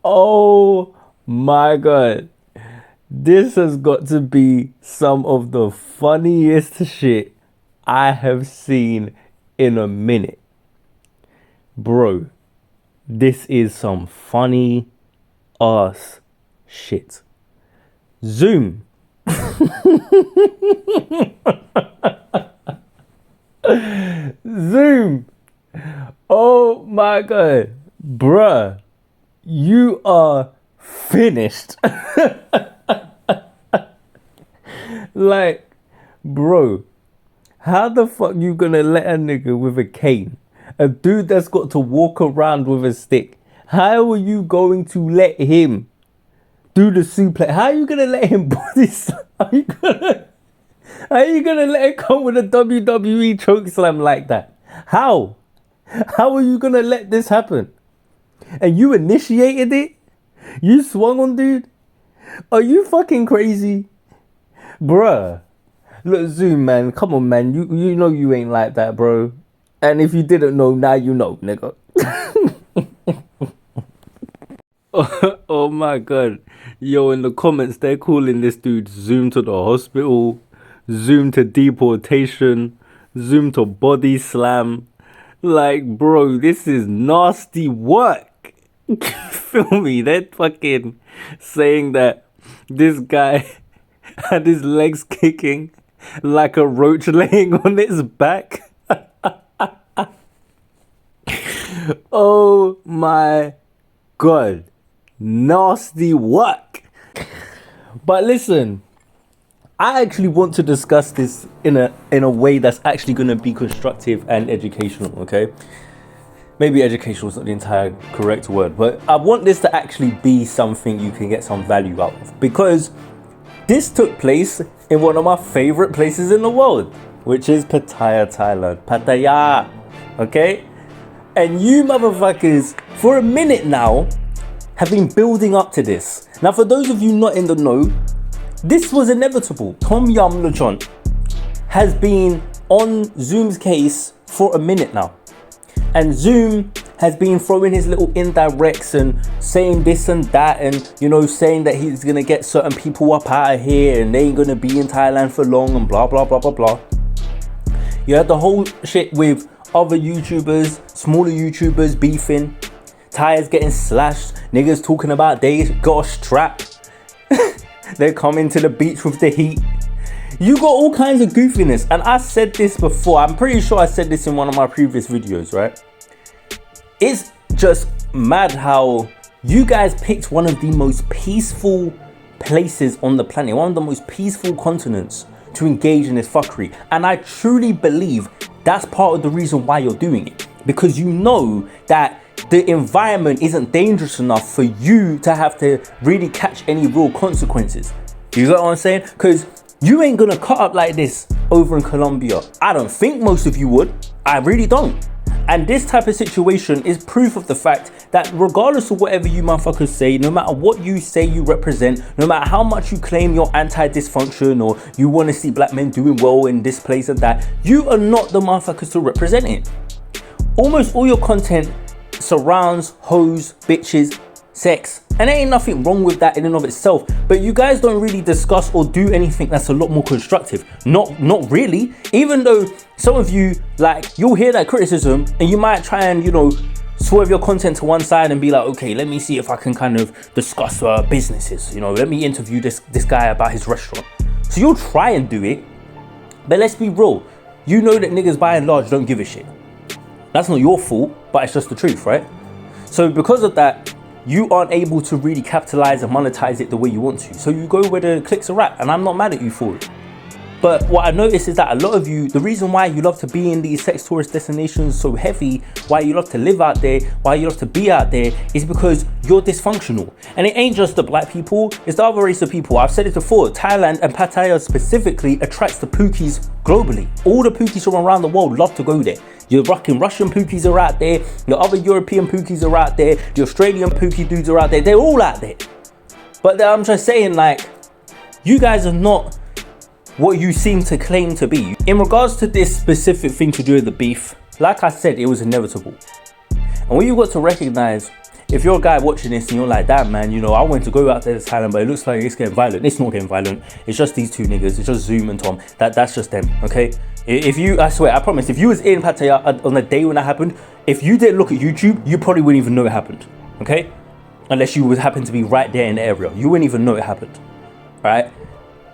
Oh my god. This has got to be some of the funniest shit I have seen in a minute. Bro, this is some funny ass shit. Zoom. Zoom. Oh my god. Bruh, you are finished. Like, bro, how the fuck you gonna let a nigga with a cane, a dude that's got to walk around with a stick, how are you going to let him do the suplex? How are you gonna let him body slam? How are you gonna let him come with a WWE choke slam like that? How? How are you gonna let this happen? And you initiated it? You swung on dude? Are you fucking crazy? Bruh. Look, Zoom, man. Come on, man. You know you ain't like that, bro. And if you didn't know, now you know, nigga. Oh my god. Yo, in the comments, they're calling this dude Zoom to the hospital, Zoom to deportation, Zoom to body slam. Like, bro, this is nasty work. Feel me? They're fucking saying that this guy had his legs kicking like a roach laying on its back. Oh my god. Nasty work. But listen, I actually want to discuss this in a way that's actually going to be constructive and educational, okay? Maybe educational is not the entire correct word, but I want this to actually be something you can get some value out of, because this took place in one of my favorite places in the world, which is Pattaya, Thailand. Pattaya, okay? And you motherfuckers, for a minute now, have been building up to this. Now, for those of you not in the know, this was inevitable. Tom Yum Lechon has been on Zoom's case for a minute now. And Zoom has been throwing his little indirects and saying this and that, and, you know, saying that he's gonna get certain people up out of here and they ain't gonna be in Thailand for long and blah, blah, blah, blah, blah. You had the whole shit with other YouTubers, smaller YouTubers beefing, tires getting slashed, niggas talking about they got a strap. They're coming to the beach with the heat. You got all kinds of goofiness. And I said this before. I'm pretty sure I said this in one of my previous videos, right? It's just mad how you guys picked one of the most peaceful places on the planet, one of the most peaceful continents to engage in this fuckery. And I truly believe that's part of the reason why you're doing it. Because you know that the environment isn't dangerous enough for you to have to really catch any real consequences. You get what I'm saying? Because you ain't gonna cut up like this over in Colombia. I don't think most of you would. I really don't. And this type of situation is proof of the fact that regardless of whatever you motherfuckers say, no matter what you say you represent, no matter how much you claim you're anti-dysfunction or you want to see black men doing well in this place and that, you are not the motherfuckers to represent it. Almost all your content surrounds hoes, bitches, sex, and there ain't nothing wrong with that in and of itself, but you guys don't really discuss or do anything that's a lot more constructive. Not really. Even though some of you, like, you'll hear that criticism and you might try and, you know, swerve your content to one side and be like, okay, let me see if I can kind of discuss businesses, you know, let me interview this guy about his restaurant. So you'll try and do it, but let's be real, you know that niggas by and large don't give a shit. That's not your fault, but it's just the truth, right? So because of that, you aren't able to really capitalize and monetize it the way you want to. So you go where the clicks are at, and I'm not mad at you for it. But what I noticed is that a lot of you, the reason why you love to be in these sex tourist destinations so heavy, why you love to live out there, why you love to be out there, is because you're dysfunctional. And it ain't just the black people, it's the other race of people. I've said it before, Thailand and Pattaya specifically attracts the pookies globally. All the pookies from around the world love to go there. Your fucking Russian pookies are out there, your other European pookies are out there, the Australian pookie dudes are out there, they're all out there. But I'm just saying, like, you guys are not what you seem to claim to be. In regards to this specific thing to do with the beef, like I said, it was inevitable. And what you got to recognize, if you're a guy watching this and you're like, damn man, you know, I went to go out there to Thailand, but it looks like it's getting violent. It's not getting violent. It's just these two niggas. It's just Zoom and Tom. That's just them, okay? I swear, I promise, if you was in Pattaya on the day when that happened, if you didn't look at YouTube, you probably wouldn't even know it happened, okay? Unless you would happen to be right there in the area. You wouldn't even know it happened, right?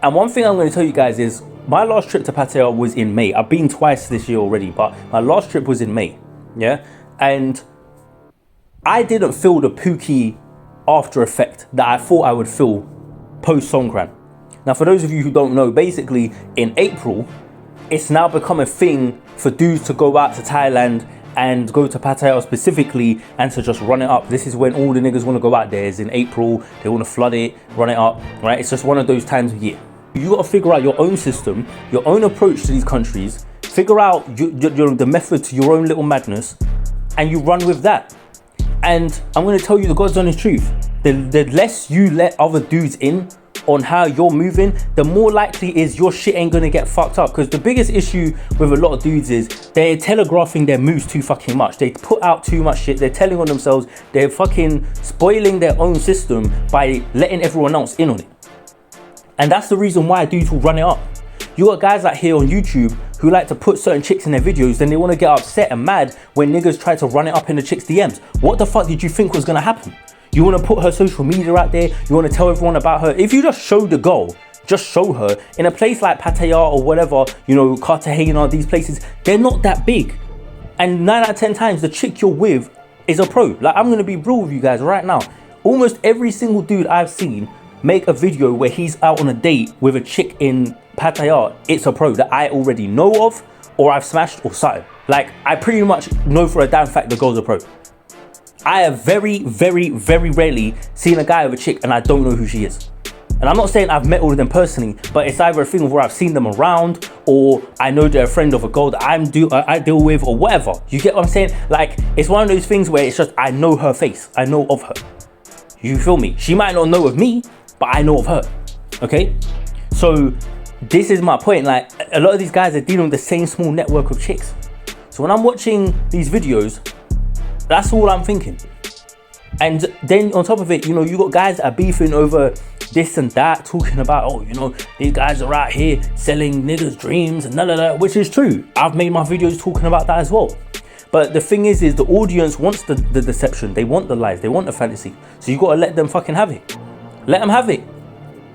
And one thing I'm going to tell you guys is, my last trip to Pattaya was in May. I've been twice this year already, but my last trip was in May, yeah? And I didn't feel the Pookie after effect that I thought I would feel post Songkran. Now, for those of you who don't know, basically in April, it's now become a thing for dudes to go out to Thailand and go to Pattaya specifically and to just run it up. This is when all the niggas want to go out there. Is in April, they want to flood it, run it up, right? It's just one of those times of year. You got to figure out your own system, your own approach to these countries, figure out the method to your own little madness, and you run with that. And I'm going to tell you the God's honest truth. The less you let other dudes in on how you're moving, the more likely is your shit ain't going to get fucked up. Because the biggest issue with a lot of dudes is they're telegraphing their moves too fucking much. They put out too much shit. They're telling on themselves. They're fucking spoiling their own system by letting everyone else in on it. And that's the reason why dudes will run it up. You got guys out here on YouTube who like to put certain chicks in their videos, then they want to get upset and mad when niggas try to run it up in the chick's DMs. What the fuck did you think was going to happen? You want to put her social media out there? You want to tell everyone about her? If you just show the girl, just show her, in a place like Pattaya or whatever, you know, Cartagena, these places, they're not that big. And 9 out of 10 times, the chick you're with is a pro. Like, I'm going to be real with you guys right now. Almost every single dude I've seen make a video where he's out on a date with a chick in Pattaya, it's a pro that I already know of, or I've smashed or something. Like, I pretty much know for a damn fact the girl's a pro. I have very, very, very rarely seen a guy with a chick and I don't know who she is. And I'm not saying I've met all of them personally, but it's either a thing where I've seen them around, or I know they're a friend of a girl that I deal with, or whatever. You get what I'm saying? Like, it's one of those things where it's just, I know her face. I know of her. You feel me? She might not know of me, but I know of her. Okay? So this is my point. Like, a lot of these guys are dealing with the same small network of chicks. So when I'm watching these videos, that's all I'm thinking. And then on top of it, you know, you got guys that are beefing over this and that, talking about, oh, you know, these guys are out here selling niggas dreams and that, which is true. I've made my videos talking about that as well. But the thing is the audience wants the deception. They want the lies. They want the fantasy. So you got to let them fucking have it. Let them have it.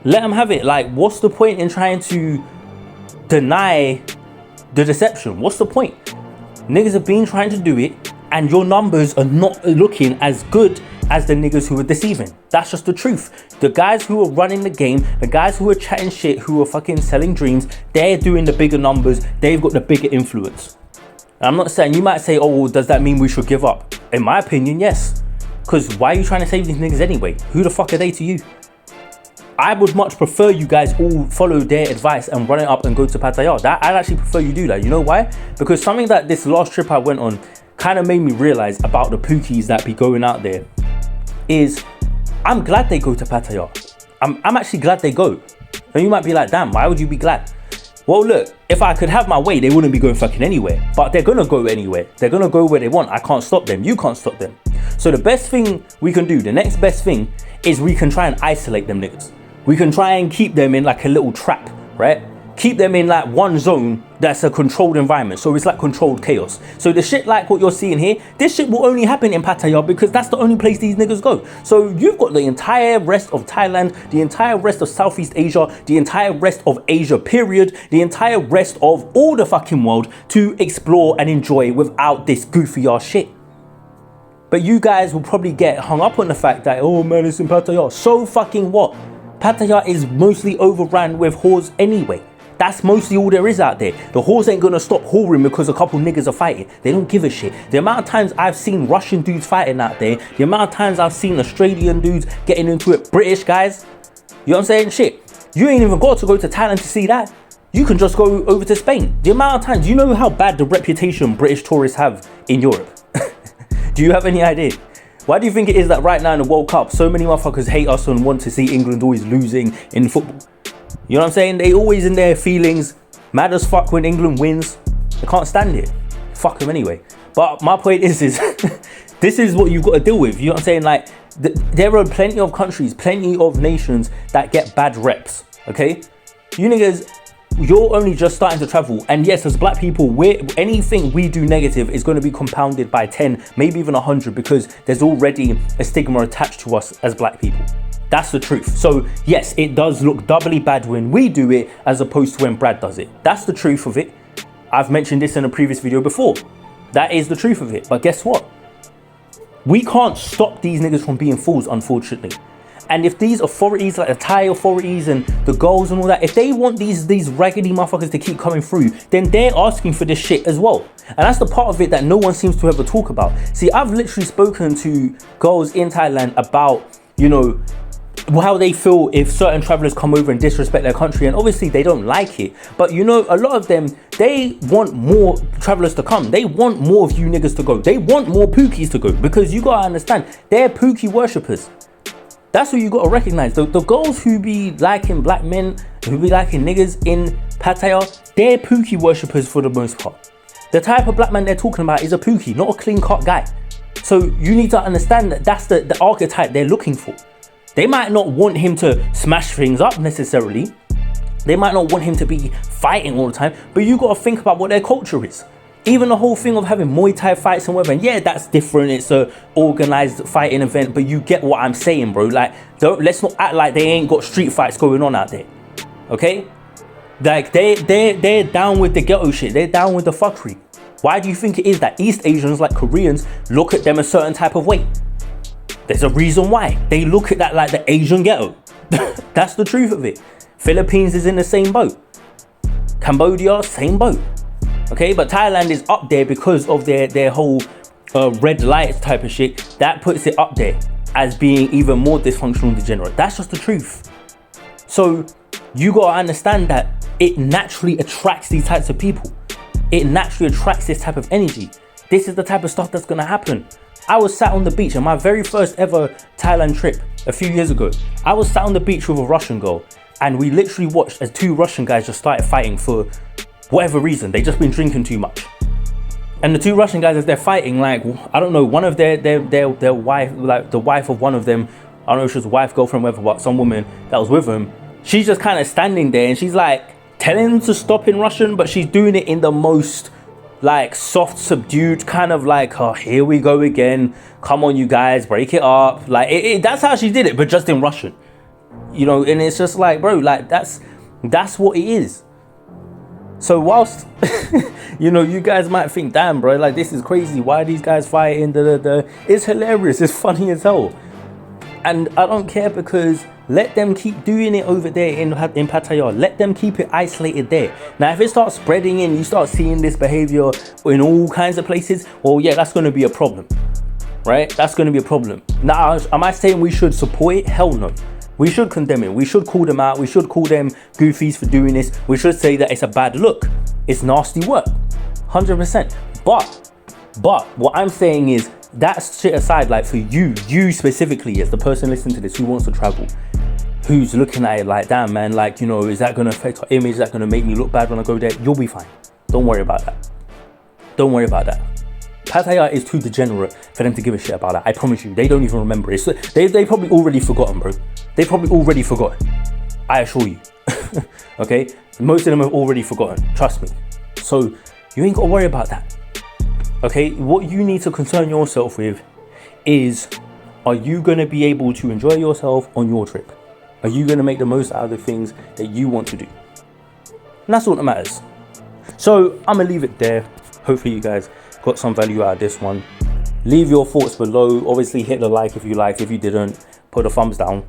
Let them have it. Like, what's the point in trying to deny the deception? What's the point? Niggas have been trying to do it, and your numbers are not looking as good as the niggas who are deceiving. That's just the truth. The guys who are running the game, the guys who are chatting shit, who are fucking selling dreams, they're doing the bigger numbers. They've got the bigger influence. And I'm not saying, you might say, oh, well, does that mean we should give up? In my opinion, yes. Because why are you trying to save these niggas anyway? Who the fuck are they to you? I would much prefer you guys all follow their advice and run it up and go to Pattaya. I'd actually prefer you do that. You know why? Because something that this last trip I went on kind of made me realize about the Pookies that be going out there is, I'm glad they go to Pattaya. I'm actually glad they go. And you might be like, damn, why would you be glad? Well, look, if I could have my way, they wouldn't be going fucking anywhere. But they're gonna go anywhere. They're gonna go where they want. I can't stop them. You can't stop them. So the best thing we can do, the next best thing, is we can try and isolate them niggas. We can try and keep them in like a little trap, right? Keep them in like one zone that's a controlled environment. So it's like controlled chaos. So the shit like what you're seeing here, this shit will only happen in Pattaya because that's the only place these niggas go. So you've got the entire rest of Thailand, the entire rest of Southeast Asia, the entire rest of Asia period, the entire rest of all the fucking world to explore and enjoy without this goofy ass shit. But you guys will probably get hung up on the fact that, oh man, it's in Pattaya. So fucking what? Pattaya is mostly overran with whores anyway. That's mostly all there is out there. The whores ain't gonna stop whoring because a couple niggas are fighting. They don't give a shit. The amount of times I've seen Russian dudes fighting out there, the amount of times I've seen Australian dudes getting into it, British guys, you know what I'm saying? Shit, you ain't even got to go to Thailand to see that. You can just go over to Spain. The amount of times, do you know how bad the reputation British tourists have in Europe? Do you have any idea? Why do you think it is that right now in the World Cup, so many motherfuckers hate us and want to see England always losing in football? You know what I'm saying? They always in their feelings, mad as fuck when England wins. They can't stand it. Fuck them anyway. But my point is this is what you've got to deal with. You know what I'm saying? Like, there are plenty of countries, plenty of nations that get bad reps, okay? You niggas, you're only just starting to travel. And yes, as black people, anything we do negative is going to be compounded by 10, maybe even 100, because there's already a stigma attached to us as black people. That's the truth. So yes, it does look doubly bad when we do it as opposed to when Brad does it. That's the truth of it. I've mentioned this in a previous video before. That is the truth of it. But guess what? We can't stop these niggas from being fools, unfortunately. And if these authorities, like the Thai authorities and the girls and all that, if they want these raggedy motherfuckers to keep coming through, then they're asking for this shit as well. And that's the part of it that no one seems to ever talk about. See, I've literally spoken to girls in Thailand about, you know, how they feel if certain travelers come over and disrespect their country, and obviously they don't like it. But you know, a lot of them, they want more travelers to come. They want more of you niggas to go. They want more Pookies to go, because you gotta understand, they're Pookie worshippers. That's what you gotta recognize. The girls who be liking black men, who be liking niggas in Pattaya, they're Pookie worshippers for the most part. The type of black man they're talking about is a Pookie, not a clean cut guy. So you need to understand that that's the archetype they're looking for. They might not want him to smash things up necessarily. They might not want him to be fighting all the time, but you got to think about what their culture is. Even the whole thing of having Muay Thai fights and whatever, and yeah, that's different. It's a organized fighting event, but you get what I'm saying, bro. Like, let's not act like they ain't got street fights going on out there, okay? Like, they're down with the ghetto shit. They're down with the fuckery. Why do you think it is that East Asians, like Koreans, look at them a certain type of way? There's a reason why. They look at that like the Asian ghetto. That's the truth of it. Philippines is in the same boat. Cambodia, same boat. Okay, but Thailand is up there because of their whole red lights type of shit. That puts it up there as being even more dysfunctional and degenerate. That's just the truth. So you gotta understand that it naturally attracts these types of people. It naturally attracts this type of energy. This is the type of stuff that's gonna happen. I was sat on the beach on my very first ever Thailand trip a few years ago. I was sat on the beach with a Russian girl, and we literally watched as two Russian guys just started fighting for whatever reason. They just been drinking too much. And the two Russian guys, as they're fighting, like, I don't know, one of their wife, like the wife of one of them, I don't know if she was wife, girlfriend, whatever, but some woman that was with him, she's just kind of standing there and she's like telling him to stop in Russian, but she's doing it in the most like soft, subdued kind of like, oh, here we go again. Come on, you guys, break it up. Like, that's how she did it, but just in Russian. You know, and it's just like, bro, like that's what it is. So whilst, you know, you guys might think, damn, bro, like this is crazy. Why are these guys fighting? It's hilarious. It's funny as hell. And I don't care, because let them keep doing it over there in Pattaya. Let them keep it isolated there. Now, if it starts spreading and you start seeing this behavior in all kinds of places, well, yeah, that's going to be a problem, right? That's going to be a problem. Now, am I saying we should support it? Hell no. We should condemn it. We should call them out. We should call them goofies for doing this. We should say that it's a bad look. It's nasty work. 100%. But what I'm saying is, that shit aside, like for you specifically as the person listening to this who wants to travel, who's looking at it like, damn, man, like, you know, is that going to affect our image? Is that going to make me look bad when I go there? You'll be fine. Don't worry about that. Don't worry about that. Pattaya is too degenerate for them to give a shit about that. I promise you, they don't even remember it. They probably already forgotten, bro. They probably already forgotten. I assure you. Okay? Most of them have already forgotten. Trust me. So you ain't got to worry about that. Okay? What you need to concern yourself with is, are you going to be able to enjoy yourself on your trip? Are you going to make the most out of the things that you want to do? And that's all that matters. So I'm going to leave it there. Hopefully you guys got some value out of this one. Leave your thoughts below. Obviously hit the like if you liked. If you didn't, put a thumbs down.